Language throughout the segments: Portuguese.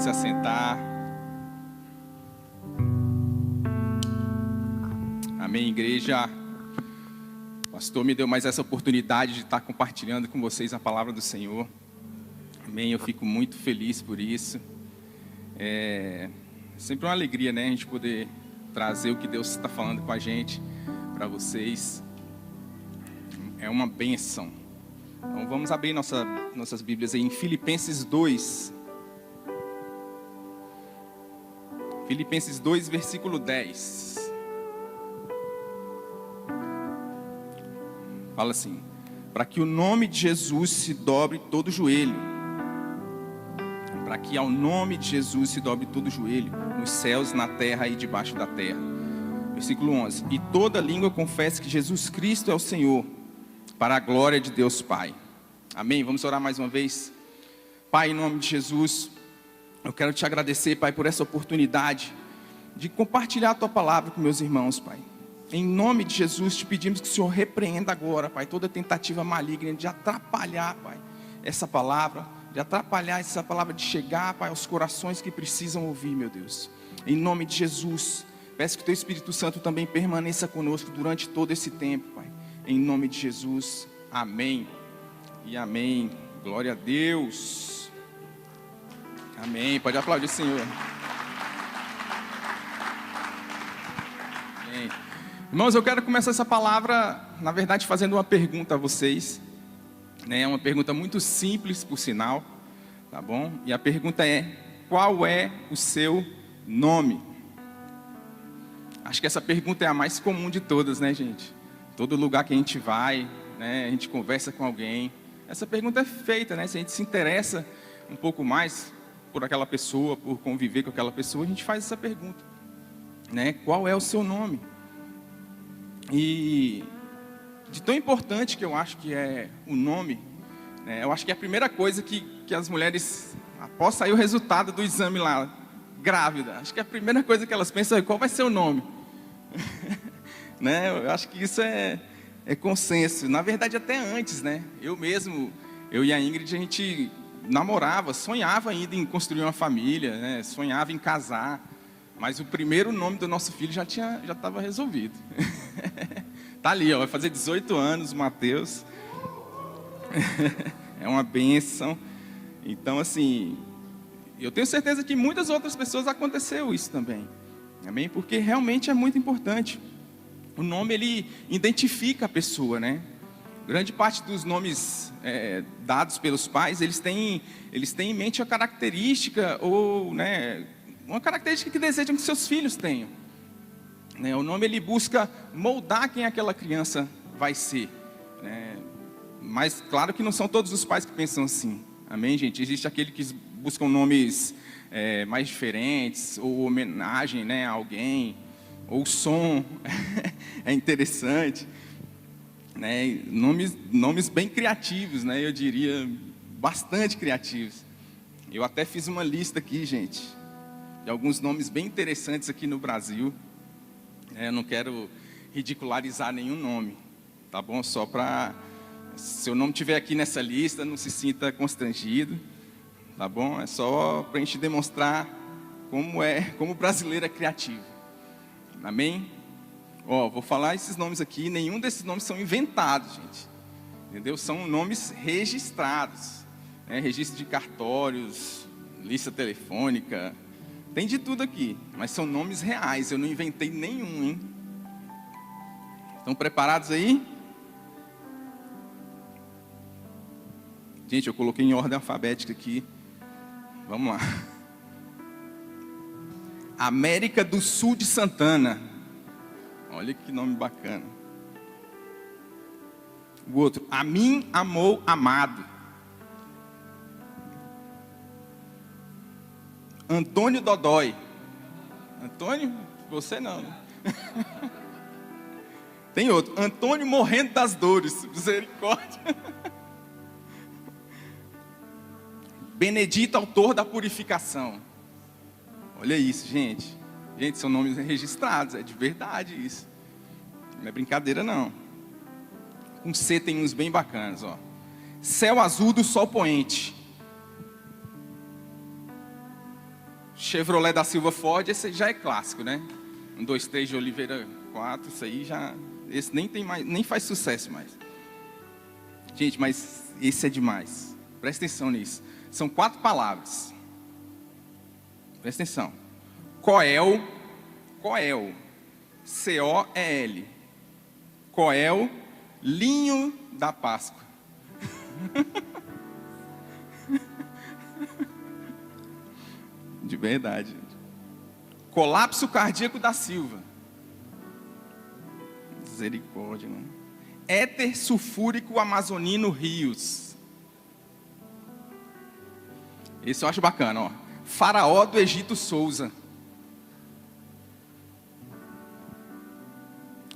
se assentar. Amém, igreja. O pastor me deu mais essa oportunidade de estar compartilhando com vocês a palavra do Senhor. Amém, eu fico muito feliz por isso. É sempre uma alegria, né, a gente poder trazer o que Deus está falando com a gente para vocês. É uma bênção. Então vamos abrir nossas Bíblias aí em Filipenses 2. Filipenses 2, versículo 10. Fala assim: para que o nome de Jesus se dobre todo joelho. Para que ao nome de Jesus se dobre todo joelho, nos céus, na terra e debaixo da terra. Versículo 11. E toda língua confesse que Jesus Cristo é o Senhor, para a glória de Deus Pai. Amém? Vamos orar mais uma vez. Pai, em nome de Jesus, eu quero te agradecer, Pai, por essa oportunidade de compartilhar a Tua palavra com meus irmãos, Pai. Em nome de Jesus, te pedimos que o Senhor repreenda agora, Pai, toda tentativa maligna de atrapalhar, Pai, essa palavra, de atrapalhar essa palavra de chegar, Pai, aos corações que precisam ouvir, meu Deus. Em nome de Jesus, peço que o Teu Espírito Santo também permaneça conosco durante todo esse tempo, Pai. Em nome de Jesus, amém e amém. Glória a Deus. Amém. Pode aplaudir, Senhor. Amém. Irmãos, eu quero começar essa palavra, na verdade, fazendo uma pergunta a vocês. É uma pergunta muito simples, por sinal, tá bom? E a pergunta é: qual é o seu nome? Acho que essa pergunta é a mais comum de todas, né, gente? Todo lugar que a gente vai, né, a gente conversa com alguém, essa pergunta é feita, né? Se a gente se interessa um pouco mais por aquela pessoa, por conviver com aquela pessoa, a gente faz essa pergunta, né? Qual é o seu nome? E de tão importante que eu acho que é o nome, né? Eu acho que é a primeira coisa que as mulheres, após sair o resultado do exame lá, grávida, acho que a primeira coisa que elas pensam é: qual vai ser o nome? Né? Eu acho que isso é consenso. Na verdade, até antes, né? Eu e a Ingrid, a gente namorava, sonhava ainda em construir uma família, né? Sonhava em casar. Mas o primeiro nome do nosso filho já estava resolvido. Tá ali, ó, vai fazer 18 anos, Mateus. É uma bênção. Então, assim, eu tenho certeza que muitas outras pessoas aconteceu isso também. Amém? Porque realmente é muito importante. O nome, ele identifica a pessoa, né? Grande parte dos nomes dados pelos pais, eles têm em mente a característica, ou, né, uma característica que desejam que seus filhos tenham. Né? O nome, ele busca moldar quem aquela criança vai ser. Né? Mas, claro que não são todos os pais que pensam assim. Amém, gente? Existe aquele que buscam nomes mais diferentes, ou homenagem, né, a alguém, ou o som é interessante, né? Nomes bem criativos, né? Eu diria, bastante criativos. Eu até fiz uma lista aqui, gente, de alguns nomes bem interessantes aqui no Brasil. Eu não quero ridicularizar nenhum nome, tá bom? Só para, se seu nome estiver aqui nessa lista, não se sinta constrangido, tá bom? É só para a gente demonstrar como o brasileiro é criativo. Amém? Ó, vou falar esses nomes aqui, nenhum desses nomes são inventados, gente. Entendeu? São nomes registrados, né? Registro de cartórios, lista telefônica, tem de tudo aqui, mas são nomes reais, eu não inventei nenhum, hein? Estão preparados aí? Gente, eu coloquei em ordem alfabética aqui. Vamos lá. América do Sul de Santana. Olha que nome bacana. O outro, A Mim Amou Amado. Antônio Dodói. Antônio? Você não, né? Tem outro, Antônio Morrendo das Dores. Misericórdia. Benedito, Autor da Purificação. Olha isso, gente. Gente, são nomes registrados, é de verdade isso. Não é brincadeira, não. Com C tem uns bem bacanas, ó. Céu Azul do Sol Poente. Chevrolet da Silva Ford, esse já é clássico, né? 1, 2, 3 de Oliveira 4, isso aí já... Esse nem tem mais, nem faz sucesso mais. Gente, mas esse é demais. Presta atenção nisso. São 4 palavras. Presta atenção. Coel. C-O-E-L. Coel, linho da Páscoa. De verdade, gente. Colapso cardíaco da Silva. Misericórdia, mano. Éter sulfúrico amazonino Rios. Esse eu acho bacana, ó. Faraó do Egito Souza.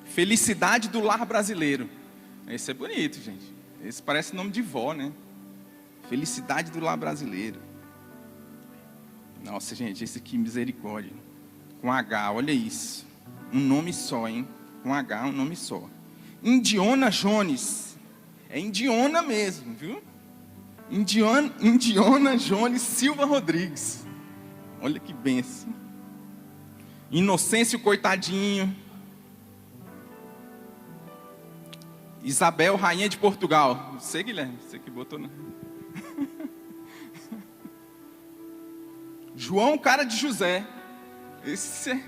Felicidade do lar brasileiro. Esse é bonito, gente. Esse parece nome de vó, né? Felicidade do lar brasileiro. Nossa, gente, esse aqui, misericórdia. Com H, olha isso. Um nome só, hein? Com H, um nome só. Indiona Jones. É Indiona mesmo, viu? Indiona Jones Silva Rodrigues. Olha que benção. Inocêncio Coitadinho. Isabel, rainha de Portugal. Você, Guilherme, você que botou, né? João, cara de José. Esse é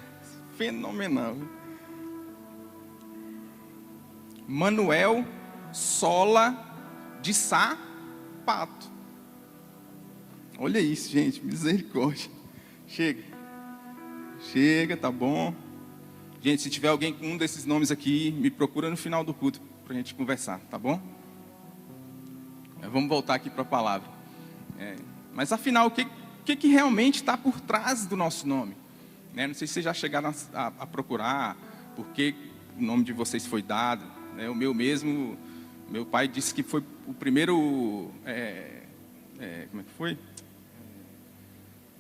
fenomenal. Manuel Sola de Sapato. Olha isso, gente, misericórdia. Chega, tá bom. Gente, se tiver alguém com um desses nomes aqui, me procura no final do culto para a gente conversar, tá bom? Vamos voltar aqui para a palavra. Mas afinal, o que realmente está por trás do nosso nome? Não sei se vocês já chegaram a procurar por que o nome de vocês foi dado. O meu mesmo, meu pai disse que foi o primeiro, como é que foi?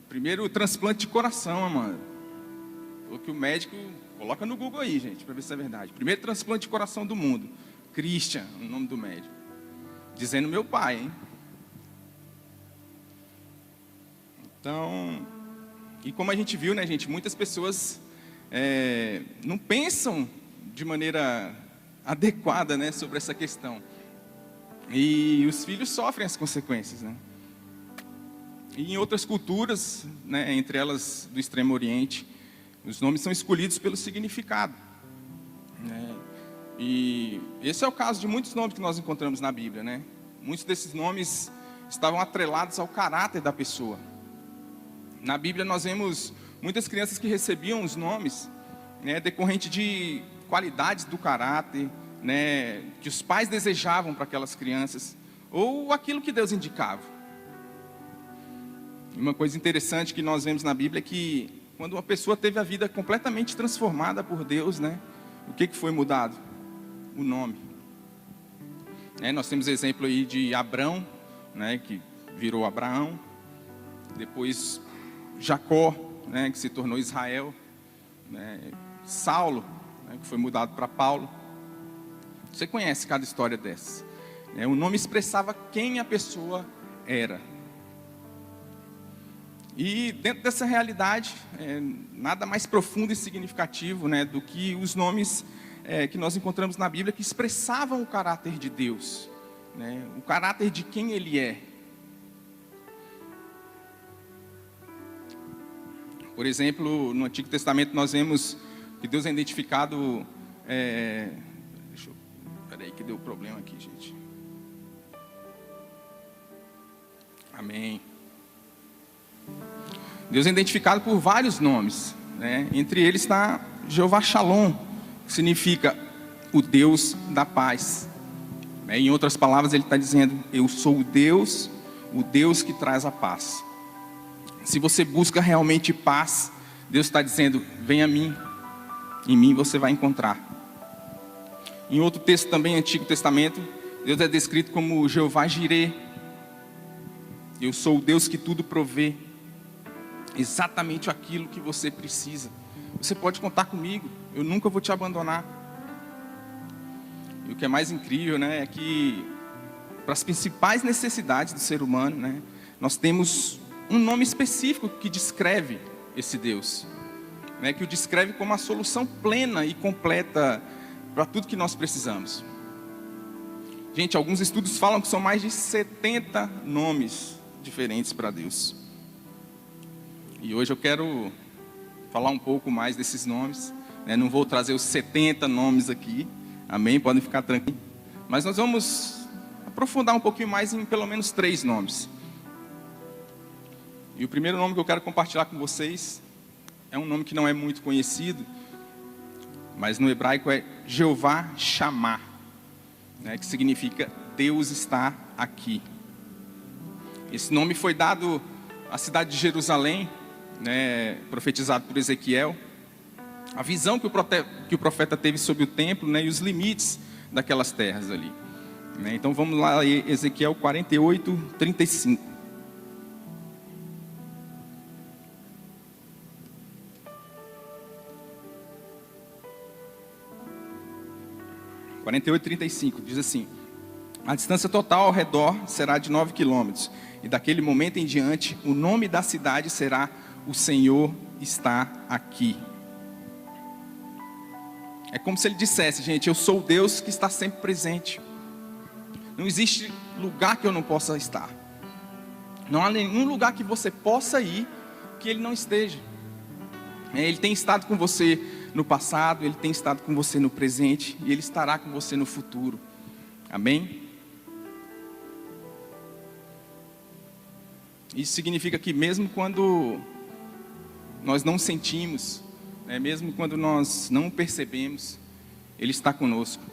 Primeiro transplante de coração, mano. O que o médico, coloca no Google aí, gente, para ver se é verdade. Primeiro transplante de coração do mundo. Christian, o nome do médico. Dizendo meu pai, hein? Então, e como a gente viu, né, gente, muitas pessoas não pensam de maneira adequada, né, sobre essa questão. E os filhos sofrem as consequências, né? E em outras culturas, né, entre elas do Extremo Oriente, os nomes são escolhidos pelo significado, né? E esse é o caso de muitos nomes que nós encontramos na Bíblia, né? Muitos desses nomes estavam atrelados ao caráter da pessoa. Na Bíblia nós vemos muitas crianças que recebiam os nomes, né, decorrente de qualidades do caráter, né, que os pais desejavam para aquelas crianças, ou aquilo que Deus indicava. Uma coisa interessante que nós vemos na Bíblia é que quando uma pessoa teve a vida completamente transformada por Deus, né, o que foi mudado? O nome. Nós temos exemplo aí de Abrão, né, que virou Abraão, depois Jacó, né, que se tornou Israel, né, Saulo, né, que foi mudado para Paulo. Você conhece cada história dessa, né? O nome expressava quem a pessoa era. E dentro dessa realidade, nada mais profundo e significativo, né, do que os nomes que nós encontramos na Bíblia que expressavam o caráter de Deus, né, o caráter de quem Ele é. Por exemplo, no Antigo Testamento nós vemos que Deus é identificado... Peraí que deu problema aqui, gente. Amém. Deus é identificado por vários nomes, né? Entre eles está Jeová Shalom, que significa o Deus da paz. Em outras palavras, ele está dizendo: eu sou o Deus que traz a paz. Se você busca realmente paz, Deus está dizendo: vem a mim, em mim você vai encontrar. Em outro texto também, Antigo Testamento, Deus é descrito como Jeová Jireh. Eu sou o Deus que tudo provê, exatamente aquilo que você precisa. Você pode contar comigo, eu nunca vou te abandonar. E o que é mais incrível, né, é que para as principais necessidades do ser humano, né, nós temos um nome específico que descreve esse Deus, né, que o descreve como a solução plena e completa para tudo que nós precisamos. Gente, alguns estudos falam que são mais de 70 nomes diferentes para Deus. E hoje eu quero falar um pouco mais desses nomes, né? Não vou trazer os 70 nomes aqui, amém? Podem ficar tranquilos. Mas nós vamos aprofundar um pouquinho mais em pelo menos 3 nomes. E o primeiro nome que eu quero compartilhar com vocês é um nome que não é muito conhecido, mas no hebraico é Jeová Shammah, né, que significa Deus está aqui. Esse nome foi dado à cidade de Jerusalém, né, profetizado por Ezequiel. A visão que o profeta teve sobre o templo, né, e os limites daquelas terras ali, né. Então vamos lá, Ezequiel 48, 35. 48:35 diz assim: a distância total ao redor será de 9 quilômetros, e daquele momento em diante o nome da cidade será O Senhor está aqui. É como se ele dissesse: gente, eu sou o Deus que está sempre presente. Não existe lugar que eu não possa estar. Não há nenhum lugar que você possa ir que ele não esteja. Ele tem estado com você no passado, ele tem estado com você no presente, e ele estará com você no futuro. Amém? Isso significa que mesmo quando nós não sentimos, né, mesmo quando nós não percebemos, ele está conosco.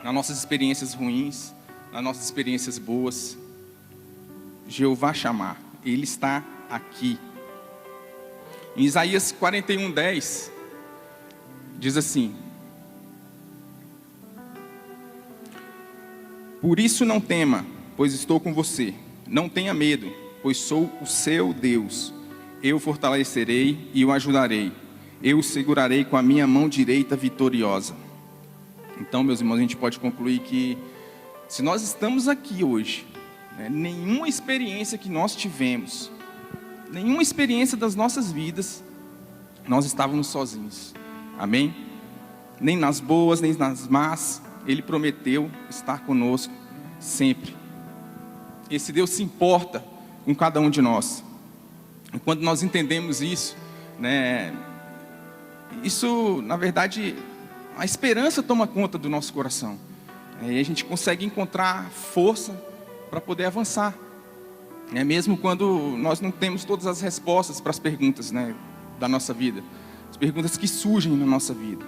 Nas nossas experiências ruins, nas nossas experiências boas. Jeová Shammah, ele está aqui. Em Isaías 41:10, diz assim: por isso não tema, pois estou com você. Não tenha medo, pois sou o seu Deus. Eu o fortalecerei e o ajudarei. Eu o segurarei com a minha mão direita vitoriosa. Então, meus irmãos, a gente pode concluir que se nós estamos aqui hoje, né, nenhuma experiência que nós tivemos, nenhuma experiência das nossas vidas, nós estávamos sozinhos. Amém? Nem nas boas, nem nas más, ele prometeu estar conosco sempre. Esse Deus se importa com cada um de nós. E quando nós entendemos isso, né, isso, na verdade, a esperança toma conta do nosso coração. E a gente consegue encontrar força para poder avançar. Mesmo quando nós não temos todas as respostas para as perguntas, né, da nossa vida. As perguntas que surgem na nossa vida.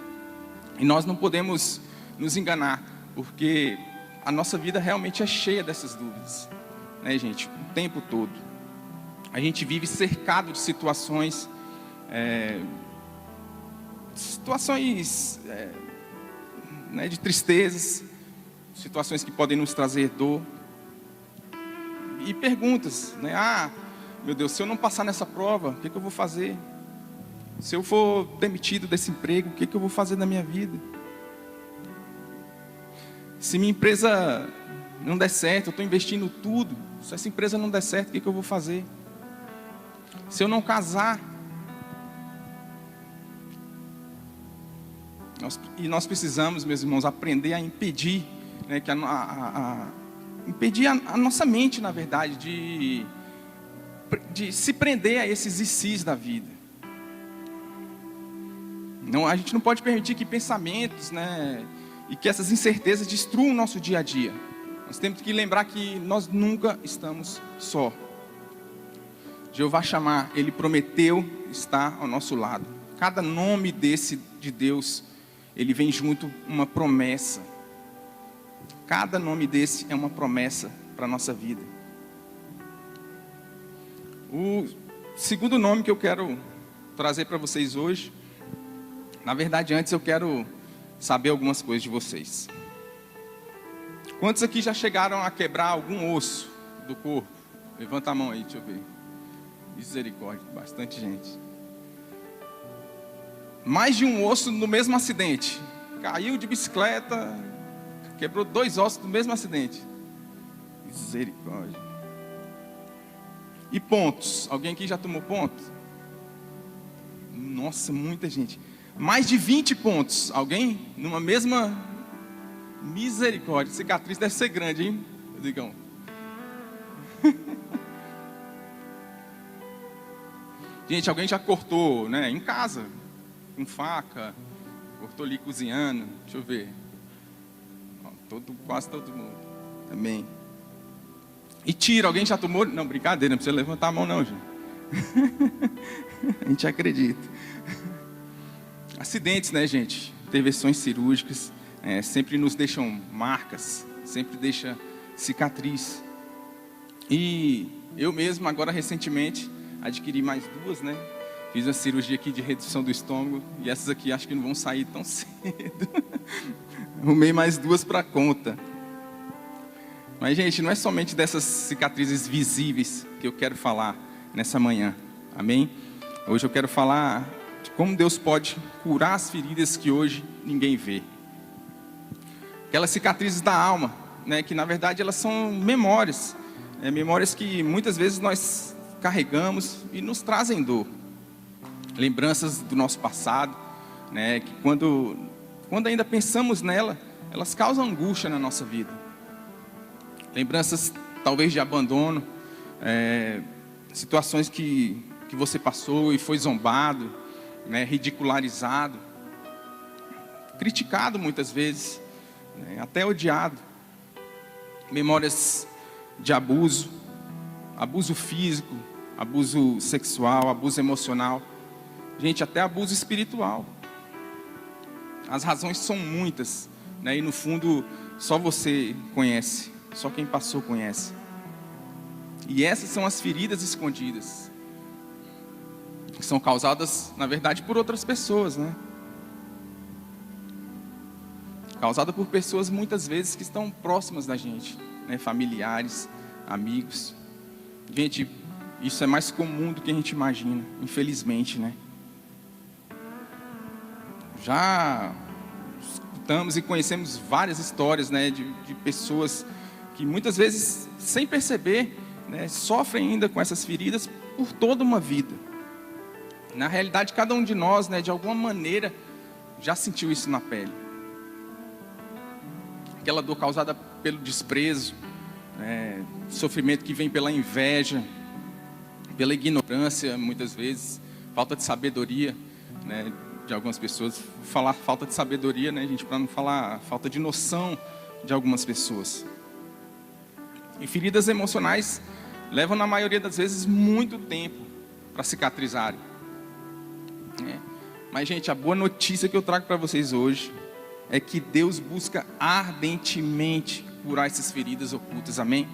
E nós não podemos nos enganar, porque a nossa vida realmente é cheia dessas dúvidas, né, gente? O tempo todo. A gente vive cercado de situações, né, de tristezas, situações que podem nos trazer dor. E perguntas, né? Ah, meu Deus, se eu não passar nessa prova, o que eu vou fazer? Se eu for demitido desse emprego, o que eu vou fazer na minha vida? Se minha empresa não der certo, eu estou investindo tudo. Se essa empresa não der certo, o que eu vou fazer? Se eu não casar? Nós precisamos, meus irmãos, aprender a impedir, né, que impedir a nossa mente, na verdade, de se prender a esses "e-sis" da vida. Não, a gente não pode permitir que pensamentos, né, e que essas incertezas destruam o nosso dia a dia. Nós temos que lembrar que nós nunca estamos só. Jeová Shammah, ele prometeu estar ao nosso lado. Cada nome desse de Deus, ele vem junto uma promessa. Cada nome desse é uma promessa para a nossa vida. O segundo nome que eu quero trazer para vocês hoje, na verdade, antes eu quero saber algumas coisas de vocês. Quantos aqui já chegaram a quebrar algum osso do corpo? Levanta a mão aí, deixa eu ver. Misericórdia, bastante gente. Mais de um osso no mesmo acidente. Caiu de bicicleta, quebrou 2 ossos no mesmo acidente. Misericórdia. E pontos? Alguém aqui já tomou ponto? Nossa, muita gente. Mais de 20 pontos. Alguém? Numa mesma... Misericórdia. Cicatriz deve ser grande, hein, Digão? Gente, alguém já cortou, né? Em casa. Com faca. Cortou ali cozinhando. Deixa eu ver. Quase todo mundo. Amém. E tiro. Alguém já tomou? Não, brincadeira. Não precisa levantar a mão não, gente. A gente acredita. Acidentes, né, gente? Intervenções cirúrgicas sempre nos deixam marcas, sempre deixa cicatriz. E eu mesmo, agora recentemente, adquiri mais 2, né? Fiz uma cirurgia aqui de redução do estômago. E essas aqui acho que não vão sair tão cedo. Arrumei mais 2 para conta. Mas, gente, não é somente dessas cicatrizes visíveis que eu quero falar nessa manhã. Amém? Hoje eu quero falar de como Deus pode curar as feridas que hoje ninguém vê. Aquelas cicatrizes da alma, né, que na verdade elas são memórias. Memórias que muitas vezes nós carregamos e nos trazem dor. Lembranças do nosso passado, né, que quando ainda pensamos nela, elas causam angústia na nossa vida. Lembranças talvez de abandono, situações que você passou e foi zombado, né, ridicularizado, criticado muitas vezes, né, até odiado. Memórias de abuso físico, abuso sexual, abuso emocional. Gente, até abuso espiritual. As razões são muitas, né, e no fundo só você conhece, só quem passou conhece. E essas são as feridas escondidas, que são causadas, na verdade, por outras pessoas, né? Causada por pessoas muitas vezes que estão próximas da gente, né? Familiares, amigos. Gente, isso é mais comum do que a gente imagina, infelizmente, né? Já escutamos e conhecemos várias histórias, né, de pessoas que muitas vezes, sem perceber, né, sofrem ainda com essas feridas por toda uma vida. Na realidade, cada um de nós, né, de alguma maneira, já sentiu isso na pele. Aquela dor causada pelo desprezo, sofrimento que vem pela inveja, pela ignorância, muitas vezes, falta de sabedoria, né, de algumas pessoas. Vou falar falta de sabedoria, né, gente, para não falar falta de noção de algumas pessoas. E feridas emocionais levam, na maioria das vezes, muito tempo para cicatrizarem. Mas, gente, a boa notícia que eu trago para vocês hoje é que Deus busca ardentemente curar essas feridas ocultas, amém?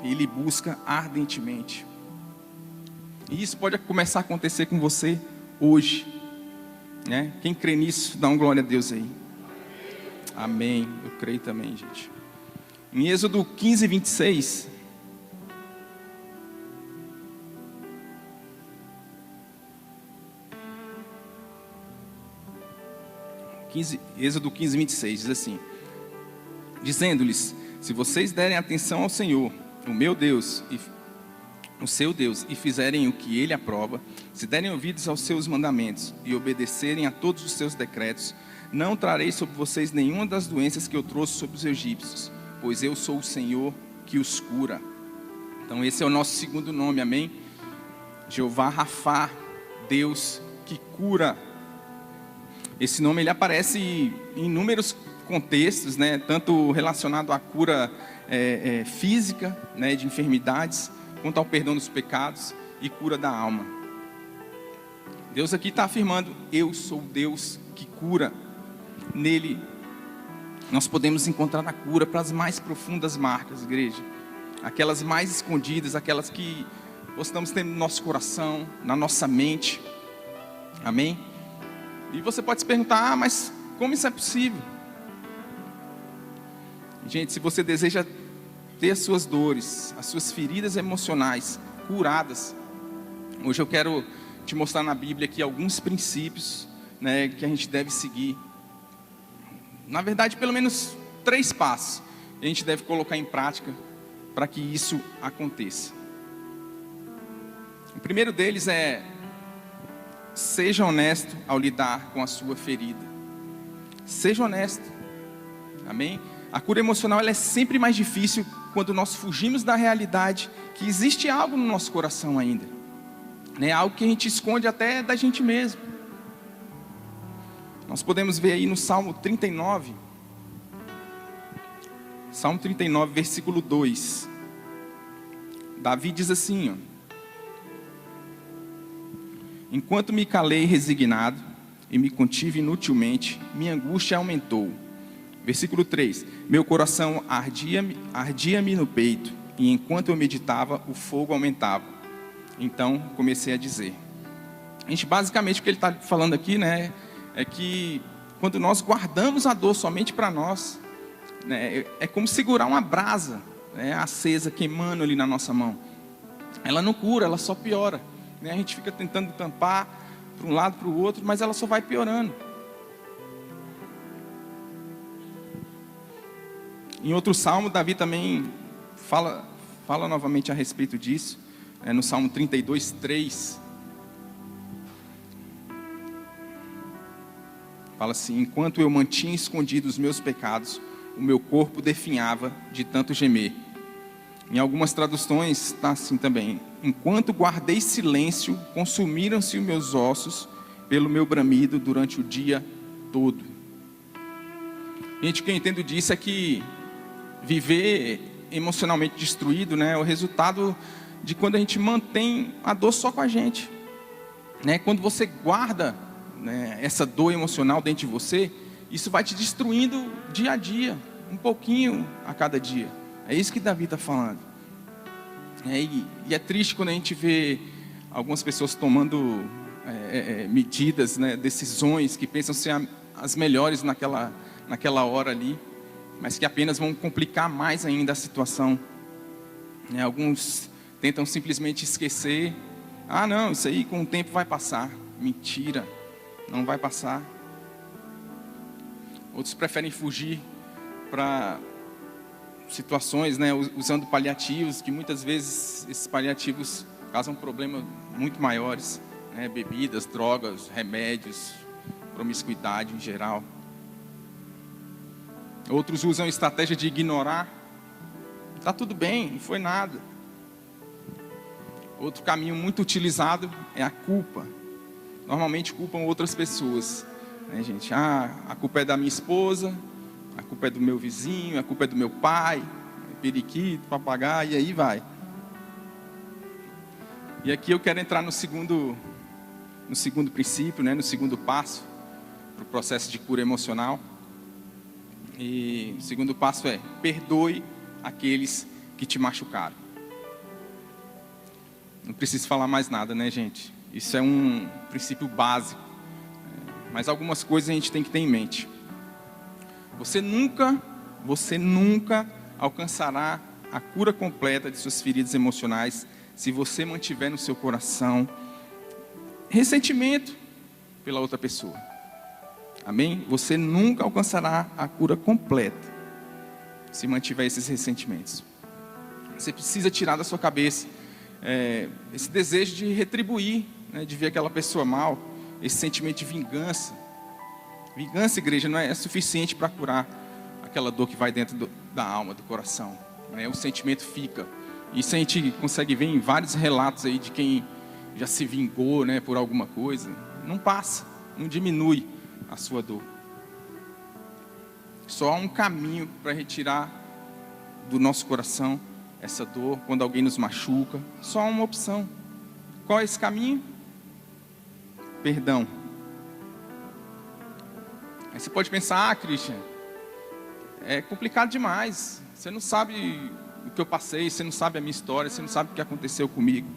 Ele busca ardentemente. E isso pode começar a acontecer com você hoje, né? Quem crê nisso, dá uma glória a Deus aí. Amém, eu creio também, gente. Em Êxodo 15, 26... Êxodo 15, 26, diz assim: dizendo-lhes: se vocês derem atenção ao Senhor, o meu Deus, o seu Deus, e fizerem o que Ele aprova, se derem ouvidos aos seus mandamentos e obedecerem a todos os seus decretos, não trarei sobre vocês nenhuma das doenças que eu trouxe sobre os egípcios, pois eu sou o Senhor que os cura. Então esse é o nosso segundo nome, amém? Jeová Rafá, Deus que cura. Esse nome ele aparece em inúmeros contextos, né? Tanto relacionado à cura física, né, de enfermidades, quanto ao perdão dos pecados e cura da alma. Deus aqui está afirmando: eu sou Deus que cura. Nele nós podemos encontrar a cura para as mais profundas marcas, igreja. Aquelas mais escondidas, aquelas que estamos tendo no nosso coração, na nossa mente. Amém? E você pode se perguntar: mas como isso é possível? Gente, se você deseja ter as suas dores, as suas feridas emocionais curadas, hoje eu quero te mostrar na Bíblia aqui alguns princípios, né, que a gente deve seguir. Na verdade, pelo menos 3 passos que a gente deve colocar em prática para que isso aconteça. O primeiro deles é seja honesto ao lidar com a sua ferida. Seja honesto. Amém? A cura emocional ela é sempre mais difícil quando nós fugimos da realidade que existe algo no nosso coração ainda. Né? Algo que a gente esconde até da gente mesmo. Nós podemos ver aí no Salmo 39. Salmo 39, versículo 2. Davi diz assim, ó: enquanto me calei resignado e me contive inutilmente, minha angústia aumentou. Versículo 3. Meu coração ardia-me no peito, e enquanto eu meditava, o fogo aumentava. Então comecei a dizer. Basicamente o que ele está falando aqui, né, é que quando nós guardamos a dor somente para nós, né, é como segurar uma brasa, né, acesa, queimando ali na nossa mão. Ela não cura, ela só piora. Né? A gente fica tentando tampar para um lado, para o outro, mas ela só vai piorando. Em outro salmo, Davi também fala novamente a respeito disso. No Salmo 32, 3. Fala assim: enquanto eu mantinha escondidos os meus pecados, o meu corpo definhava de tanto gemer. Em algumas traduções está assim também: enquanto guardei silêncio, consumiram-se os meus ossos pelo meu bramido durante o dia todo. Gente, o que eu entendo disso é que viver emocionalmente destruído, né, é o resultado de quando a gente mantém a dor só com a gente. Né? Quando você guarda, né, essa dor emocional dentro de você, isso vai te destruindo dia a dia, um pouquinho a cada dia. É isso que Davi está falando. E é triste quando a gente vê algumas pessoas tomando medidas, né, decisões que pensam ser as melhores naquela hora ali, mas que apenas vão complicar mais ainda a situação. Alguns tentam simplesmente esquecer. Ah, não, isso aí com o tempo vai passar. Mentira, não vai passar. Outros preferem fugir para situações, né, usando paliativos, que muitas vezes esses paliativos causam problemas muito maiores, né, bebidas, drogas, remédios, promiscuidade em geral. Outros usam a estratégia de ignorar. Está tudo bem, não foi nada. Outro caminho muito utilizado é a culpa. Normalmente culpam outras pessoas, né, gente? A culpa é da minha esposa, a culpa é do meu vizinho, a culpa é do meu pai, periquito, papagaio, e aí vai. E aqui eu quero entrar no segundo princípio, né, no segundo passo para o processo de cura emocional. E o segundo passo é: perdoe aqueles que te machucaram. Não preciso falar mais nada, né, gente? Isso é um princípio básico. Mas algumas coisas a gente tem que ter em mente. Você nunca alcançará a cura completa de suas feridas emocionais se você mantiver no seu coração ressentimento pela outra pessoa. Amém? Você nunca alcançará a cura completa se mantiver esses ressentimentos. Você precisa tirar da sua cabeça esse desejo de retribuir, né, de ver aquela pessoa mal, esse sentimento de vingança. Vingança, igreja, não é suficiente para curar aquela dor que vai dentro da alma, do coração. O sentimento fica. Isso a gente consegue ver em vários relatos aí de quem já se vingou, né, por alguma coisa. Não passa, não diminui a sua dor. Só há um caminho para retirar do nosso coração essa dor quando alguém nos machuca. Só há uma opção. Qual é esse caminho? Perdão. Aí você pode pensar: ah, Christian, é complicado demais. Você não sabe o que eu passei, você não sabe a minha história, você não sabe o que aconteceu comigo.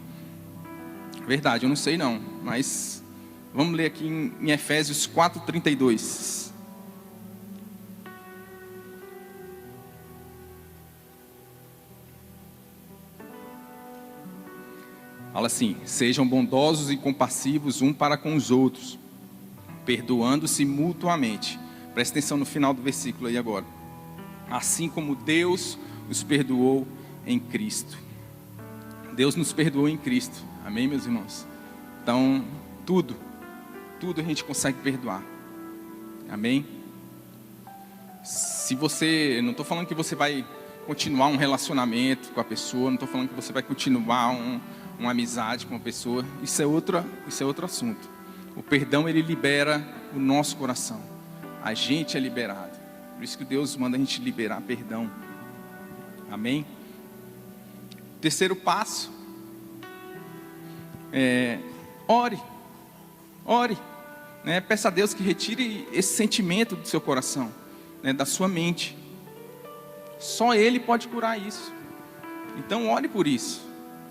Verdade, eu não sei não, mas vamos ler aqui em Efésios 4:32. Fala assim: sejam bondosos e compassivos um para com os outros, perdoando-se mutuamente. Presta atenção no final do versículo aí agora. Assim como Deus os perdoou em Cristo. Deus nos perdoou em Cristo. Amém, meus irmãos? Então, tudo tudo a gente consegue perdoar. Amém? Se você, não estou falando que você vai continuar um relacionamento com a pessoa, não estou falando que você vai continuar uma amizade com a pessoa, isso é outro assunto. O perdão, ele libera o nosso coração, a gente é liberado, por isso que Deus manda a gente liberar perdão. Amém? Terceiro passo, ore, né? Peça a Deus que retire esse sentimento do seu coração, né? Da sua mente. Só Ele pode curar isso. Então ore por isso.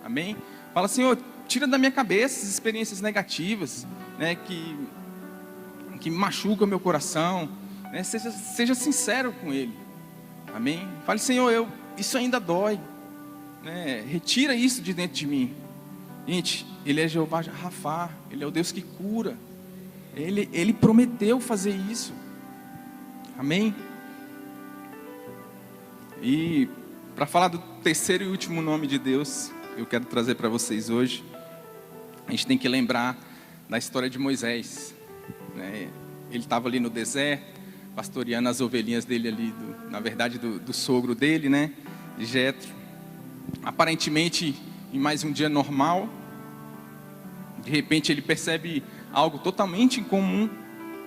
Amém? Fala, Senhor, tira da minha cabeça as experiências negativas, né? Que machucam meu coração, né? Seja sincero com Ele. Amém? Fale, Senhor, isso ainda dói, né? Retira isso de dentro de mim. Gente, Ele é Jeová Rafá, Ele é o Deus que cura. Ele prometeu fazer isso. Amém? E para falar do terceiro e último nome de Deus, eu quero trazer para vocês hoje. A gente tem que lembrar da história de Moisés, né? Ele estava ali no deserto, pastoreando as ovelhinhas dele ali, do sogro dele, né? De Jetro. Aparentemente, em mais um dia normal, de repente ele percebe algo totalmente incomum,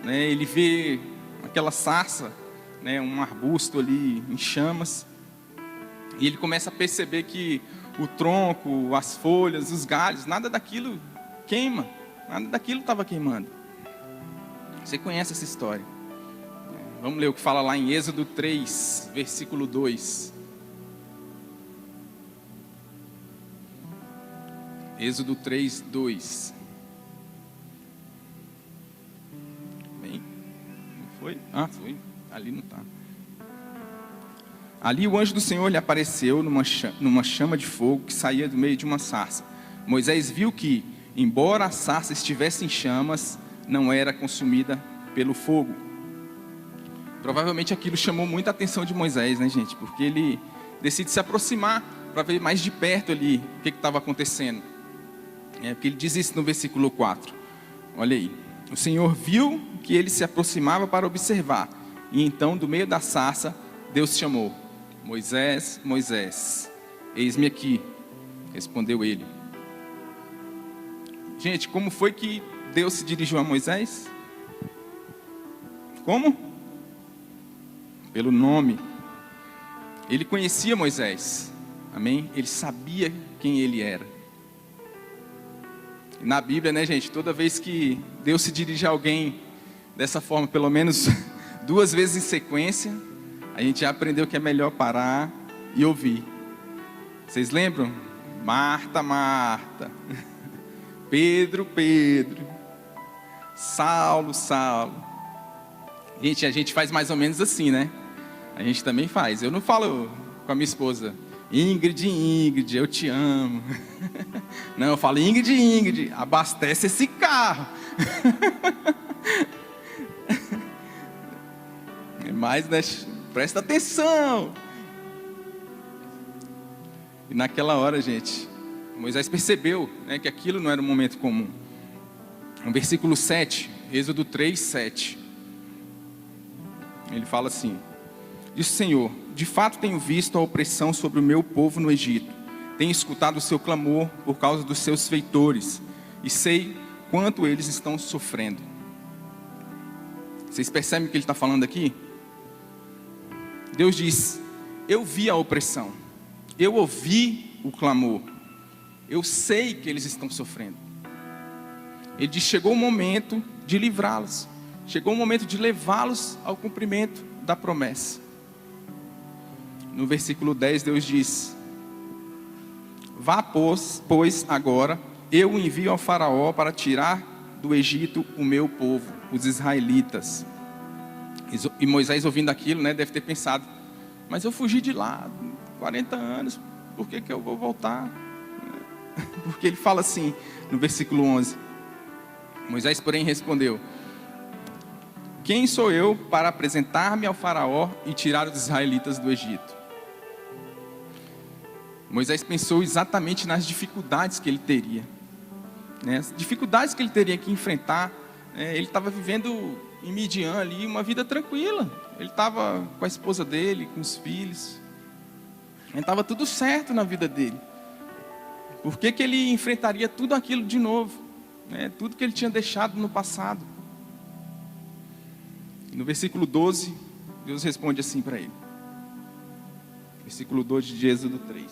né? Ele vê aquela sarça, né? Um arbusto ali em chamas, e ele começa a perceber que o tronco, as folhas, os galhos, nada daquilo queima, nada daquilo estava queimando. Você conhece essa história? Vamos ler o que fala lá em Êxodo 3, versículo 2. Êxodo 3, 2. Bem, não foi? Ah, foi. Ali não está. Ali o anjo do Senhor lhe apareceu numa chama de fogo que saía do meio de uma sarça. Moisés viu que, embora a sarça estivesse em chamas, não era consumida pelo fogo. Provavelmente aquilo chamou muita atenção de Moisés, né, gente? Porque ele decide se aproximar para ver mais de perto ali o que estava acontecendo. Porque ele diz isso no versículo 4. Olha aí. O Senhor viu que ele se aproximava para observar. E então, do meio da sarça, Deus chamou: Moisés, Moisés, eis-me aqui, respondeu ele. Gente, como foi que Deus se dirigiu a Moisés? Como? Pelo nome. Ele conhecia Moisés, amém? Ele sabia quem ele era. E na Bíblia, né, gente, toda vez que Deus se dirige a alguém dessa forma, pelo menos 2 vezes em sequência, a gente já aprendeu que é melhor parar e ouvir. Vocês lembram? Marta, Marta. Pedro, Pedro. Saulo, Saulo. Gente, a gente faz mais ou menos assim, né? A gente também faz. Eu não falo com a minha esposa: Ingrid, Ingrid, eu te amo. Não, eu falo: Ingrid, Ingrid, abastece esse carro. Mas, né, presta atenção. E naquela hora, gente, Moisés percebeu, né, que aquilo não era um momento comum. No versículo 7, Êxodo 3, 7. Ele fala assim: diz o Senhor: de fato tenho visto a opressão sobre o meu povo no Egito. Tenho escutado o seu clamor por causa dos seus feitores. E sei quanto eles estão sofrendo. Vocês percebem o que ele está falando aqui? Deus diz: eu vi a opressão. Eu ouvi o clamor. Eu sei que eles estão sofrendo. Ele diz: chegou o momento de livrá-los. Chegou o momento de levá-los ao cumprimento da promessa. No versículo 10, Deus diz: vá, pois agora, eu envio ao faraó para tirar do Egito o meu povo, os israelitas. E Moisés, ouvindo aquilo, né, deve ter pensado: mas eu fugi de lá 40 anos, por que eu vou voltar? Porque ele fala assim, no versículo 11: Moisés, porém, respondeu: quem sou eu para apresentar-me ao faraó e tirar os israelitas do Egito? Moisés pensou exatamente nas dificuldades que ele teria, né? As dificuldades que ele teria que enfrentar Ele estava vivendo em Midian ali uma vida tranquila. Ele estava com a esposa dele, com os filhos. Estava tudo certo na vida dele. Por que que ele enfrentaria tudo aquilo de novo? Tudo que ele tinha deixado no passado. No versículo 12, Deus responde assim para ele. Versículo 12 de Êxodo 3.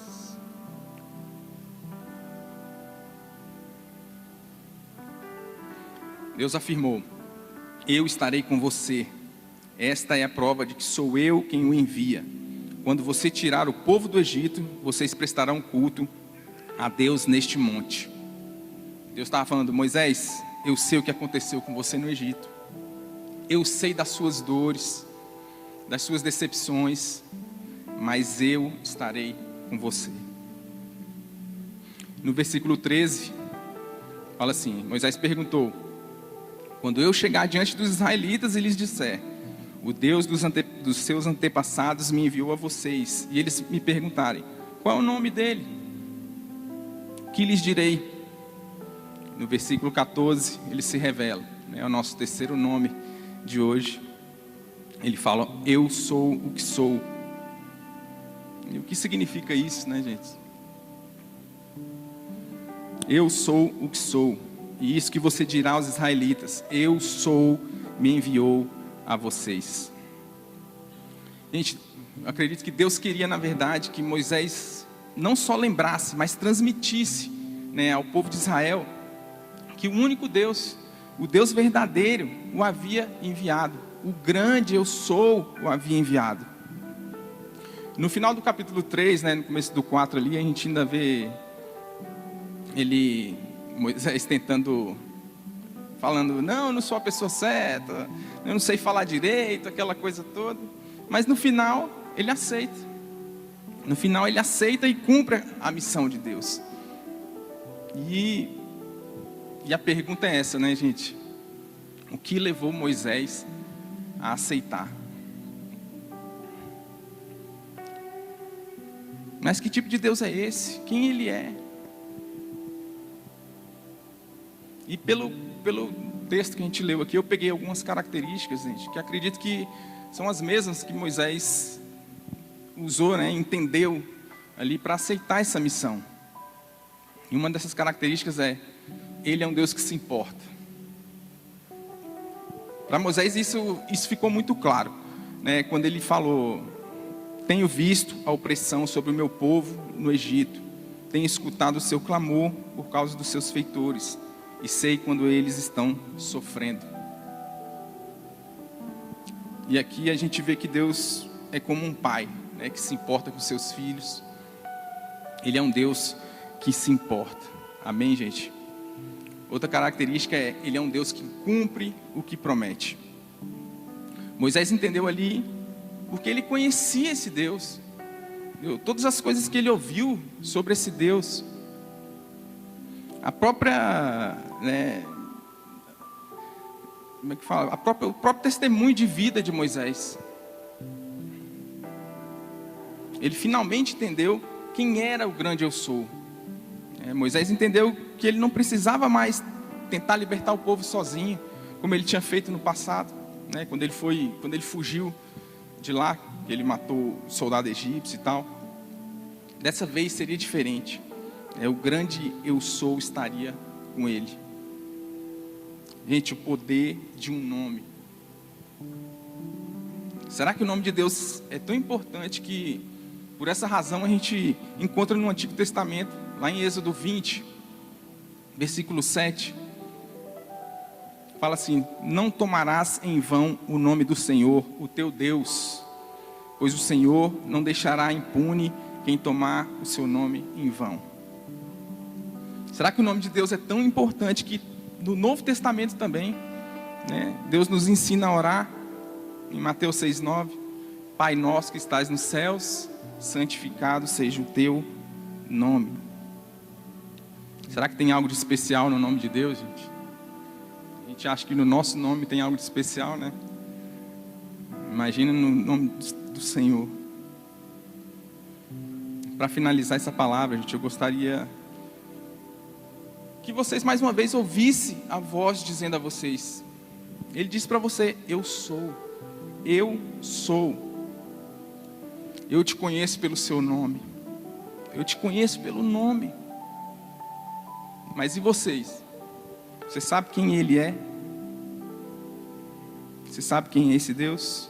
Deus afirmou: eu estarei com você. Esta é a prova de que sou eu quem o envia. Quando você tirar o povo do Egito, vocês prestarão culto a Deus neste monte. Deus estava falando: Moisés, eu sei o que aconteceu com você no Egito. Eu sei das suas dores, das suas decepções, mas eu estarei com você. No versículo 13, fala assim: Moisés perguntou: quando eu chegar diante dos israelitas e lhes disser, o Deus dos seus antepassados me enviou a vocês, e eles me perguntarem, qual é o nome dele? Que lhes direi? No versículo 14, ele se revela, é o nosso terceiro nome de hoje. Ele fala: eu sou o que sou. E o que significa isso, né, gente? Eu sou o que sou. E isso que você dirá aos israelitas: eu sou, me enviou a vocês. Gente, eu acredito que Deus queria, na verdade, que Moisés não só lembrasse, mas transmitisse, ao povo de Israel que o único Deus, o Deus verdadeiro, o havia enviado. O grande eu sou o havia enviado. No final do capítulo 3, no começo do 4 ali, a gente ainda vê Moisés falando: não, eu não sou a pessoa certa, eu não sei falar direito, aquela coisa toda. Mas no final, ele aceita. No final, ele aceita e cumpre a missão de Deus. E a pergunta é essa, gente? O que levou Moisés a aceitar? Mas que tipo de Deus é esse? Quem ele é? E pelo texto que a gente leu aqui, eu peguei algumas características, gente, que acredito que são as mesmas que Moisés usou, entendeu ali para aceitar essa missão. E uma dessas características é: ele é um Deus que se importa. Para Moisés isso ficou muito claro, quando ele falou: tenho visto a opressão sobre o meu povo no Egito, tenho escutado o seu clamor por causa dos seus feitores, e sei quando eles estão sofrendo. E aqui a gente vê que Deus é como um pai, que se importa com seus filhos. Ele é um Deus que se importa. Amém, gente? Outra característica é: ele é um Deus que cumpre o que promete. Moisés entendeu ali, porque ele conhecia esse Deus. Todas as coisas que ele ouviu sobre esse Deus. A própria, como é que fala? O próprio testemunho de vida de Moisés. Ele finalmente entendeu quem era o grande eu sou. Moisés entendeu que ele não precisava mais tentar libertar o povo sozinho, como ele tinha feito no passado, quando ele fugiu de lá, que ele matou o soldado egípcio e tal. Dessa vez seria diferente. O grande eu sou estaria com ele. Gente, o poder de um nome. Será que o nome de Deus é tão importante que, por essa razão, a gente encontra no Antigo Testamento, lá em Êxodo 20, versículo 7, fala assim: não tomarás em vão o nome do Senhor, o teu Deus, pois o Senhor não deixará impune quem tomar o seu nome em vão. Será que o nome de Deus é tão importante que no Novo Testamento também, Deus nos ensina a orar em Mateus 6,9: Pai nosso que estás nos céus, santificado seja o teu nome. Será que tem algo de especial no nome de Deus, gente? A gente acha que no nosso nome tem algo de especial, Imagina no nome do Senhor. Para finalizar essa palavra, gente, eu gostaria que vocês mais uma vez ouvissem a voz dizendo a vocês: Ele diz para você: eu sou. Eu sou. Eu te conheço pelo seu nome. Eu te conheço pelo nome. Mas e vocês? Você sabe quem Ele é? Você sabe quem é esse Deus?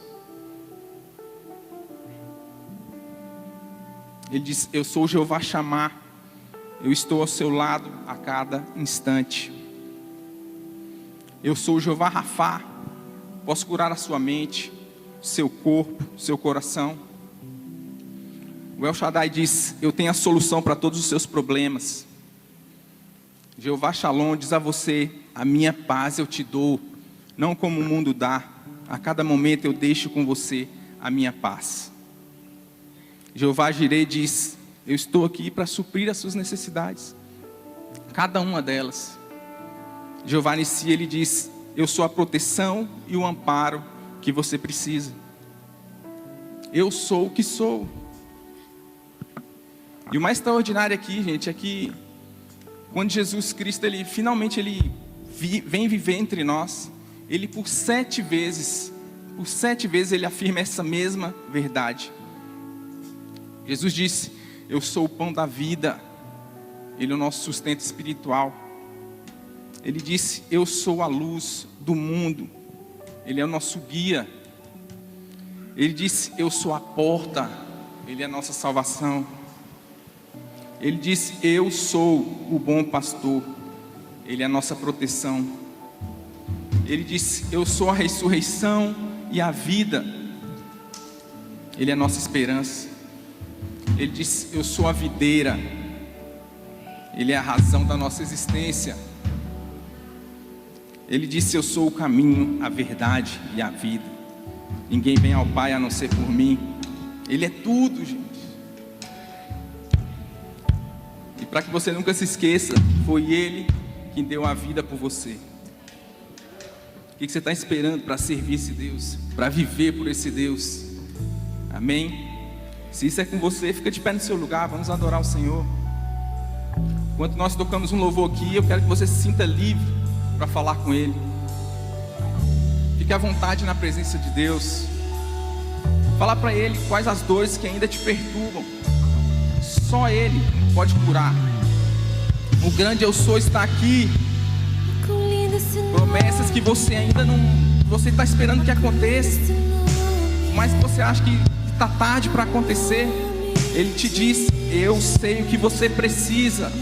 Ele diz: eu sou o Jeová Shammah. Eu estou ao seu lado a cada instante. Eu sou o Jeová Rafá. Posso curar a sua mente, seu corpo, seu coração. O El Shaddai diz: eu tenho a solução para todos os seus problemas. Jeová Shalom diz a você: a minha paz eu te dou, não como o mundo dá. A cada momento eu deixo com você a minha paz. Jeová Jireh diz: eu estou aqui para suprir as suas necessidades, cada uma delas. Jeová Nissi, ele diz: eu sou a proteção e o amparo que você precisa. Eu sou o que sou. E o mais extraordinário aqui, gente, é que quando Jesus Cristo, finalmente vem viver entre nós, ele por 7 vezes ele afirma essa mesma verdade. Jesus disse: eu sou o pão da vida. Ele é o nosso sustento espiritual. Ele disse: eu sou a luz do mundo. Ele é o nosso guia. Ele disse: eu sou a porta. Ele é a nossa salvação. Ele disse: eu sou o bom pastor. Ele é a nossa proteção. Ele disse: eu sou a ressurreição e a vida. Ele é a nossa esperança. Ele disse: eu sou a videira. Ele é a razão da nossa existência. Ele disse: eu sou o caminho, a verdade e a vida. Ninguém vem ao Pai a não ser por mim. Ele é tudo, gente. E para que você nunca se esqueça, foi Ele quem deu a vida por você. O que você está esperando para servir esse Deus? Para viver por esse Deus? Amém? Se isso é com você, fica de pé no seu lugar. Vamos adorar o Senhor. Enquanto nós tocamos um louvor aqui, eu quero que você se sinta livre para falar com Ele. Fique à vontade na presença de Deus. Fala para Ele quais as dores que ainda te perturbam. Só Ele pode curar. O grande eu sou está aqui. Promessas que você ainda não... Você está esperando que aconteça, mas você acha que está tarde para acontecer. Ele te diz: eu sei o que você precisa.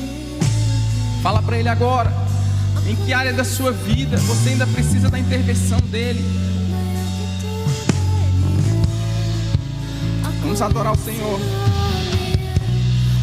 Fala para Ele agora. Em que área da sua vida você ainda precisa da intervenção dEle? Vamos adorar o Senhor.